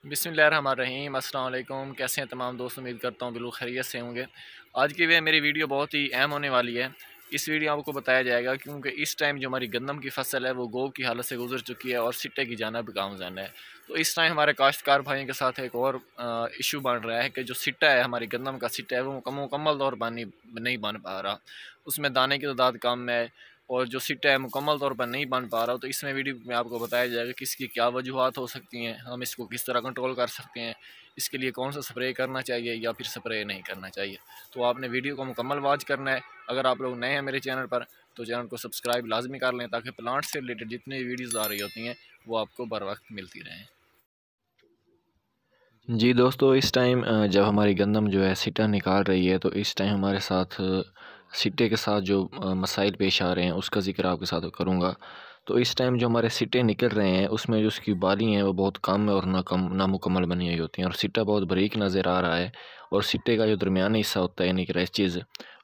बिस्मिल्लाहिर्रहमानिर्रहीम। अस्सलाम वालेकुम। कैसे हैं तमाम दोस्त? उम्मीद करता हूँ बिल्कुल खैरियत से होंगे। आज की मेरी वीडियो बहुत ही अहम होने वाली है। इस वीडियो में आपको बताया जाएगा क्योंकि इस टाइम जो हमारी गंदम की फसल है वो गोब की हालत से गुजर चुकी है और सिट्टे की जानिब गामज़न है। तो इस टाइम हमारे काश्तकार भाइयों के साथ एक और इशू बन रहा है कि जो सिट्टा है, हमारी गंदम का सिट्टा है, वो मुकम्मल तौर पर नहीं बन पा रहा। उसमें दाने की तादाद कम है और जो सिट्टा है मुकम्मल तौर पर नहीं बन पा रहा। तो इसमें वीडियो में आपको बताया जाएगा कि इसकी क्या वजूहत हो सकती हैं, हम इसको किस तरह कंट्रोल कर सकते हैं, इसके लिए कौन सा स्प्रे करना चाहिए या फिर स्प्रे नहीं करना चाहिए। तो आपने वीडियो को मुकम्मल वॉच करना है। अगर आप लोग नए हैं मेरे चैनल पर तो चैनल को सब्सक्राइब लाजमी कर लें ताकि प्लांट से रिलेटेड जितनी वीडियोज़ आ रही होती हैं वो आपको बर वक्त मिलती रहें। जी दोस्तों, इस टाइम जब हमारी गंदम जो है सिट्टा निकाल रही है तो इस टाइम हमारे साथ सिट्टे के साथ जो मसाइल पेश आ रहे हैं उसका ज़िक्र आपके साथ करूँगा। तो इस टाइम जो हमारे सिट्टे निकल रहे हैं उसमें जो उसकी बाली हैं वो बहुत कम है और नामुकम्मल बनी हुई होती हैं और सिट्टा बहुत बारीक नज़र आ रहा है और सिट्टे का जो दरमियानी हिस्सा होता है यानी कि रेशेज़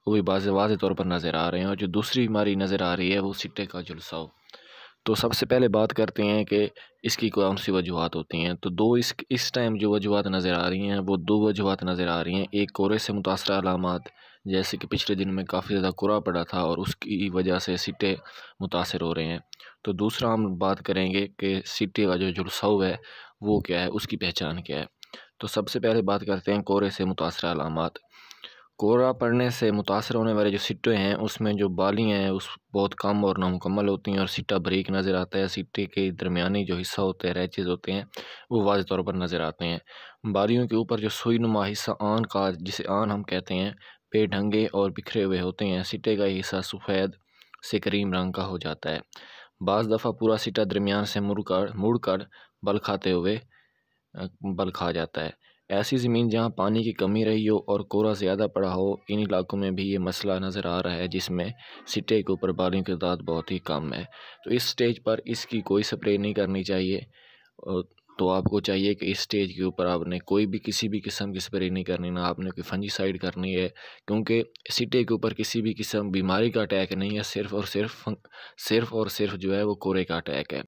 वो भी वाज़े तौर पर नज़र आ रहे हैं और जो दूसरी बीमारी नज़र आ रही है वो सिट्टे का झुलसाव। तो सबसे पहले बात करते हैं कि इसकी कौन सी वजूहत होती हैं। तो दो इस टाइम जो वजूहत नज़र आ रही हैं वो दो वजूहत नज़र आ रही हैं। एक कोरे से मुतासर अलामात, जैसे कि पिछले दिन में काफ़ी ज़्यादा कोहरा पड़ा था और उसकी वजह से सिट्टे मुतासर हो रहे हैं। तो दूसरा हम बात करेंगे कि सिट्टे का जो झुलसाव है वो क्या है, उसकी पहचान क्या है। तो सबसे पहले बात करते हैं कोहरे से मुतासर अलामात। कोहरा पड़ने से मुतासर होने वाले जो सिट्टे हैं उसमें जो बाली हैं उस बहुत कम और नामुकम्मल होती हैं और सिट्टा बारीक नज़र आता है। सिट्टे के दरमियानी जो हिस्सा होते हैं, रैचेज़ होते हैं, वो वाज़ेह तौर पर नज़र आते हैं। बालियों के ऊपर जो सुई नुमा हिस्सा आन का, जिसे आन हम कहते हैं, बेढंगे और बिखरे हुए होते हैं। सिट्टे का हिस्सा सफ़ेद से क्रीम रंग का हो जाता है। बाज़ दफ़ा पूरा सिट्टा दरमियान से मुड़कर बल खाते हुए बल खा जाता है। ऐसी ज़मीन जहाँ पानी की कमी रही हो और कोहरा ज़्यादा पड़ा हो, इन इलाकों में भी ये मसला नज़र आ रहा है जिसमें सिट्टे के ऊपर बालियों की तादाद बहुत ही कम है। तो इस स्टेज पर इसकी कोई स्प्रे नहीं करनी चाहिए। तो आपको चाहिए कि इस स्टेज के ऊपर आपने कोई भी किसी भी किस्म की स्प्रे नहीं करनी, ना आपने कोई फंजीसाइड करनी है, क्योंकि सिट्टे के ऊपर किसी भी किस्म बीमारी का अटैक नहीं है, सिर्फ़ और सिर्फ जो है वो कोहरे का अटैक है।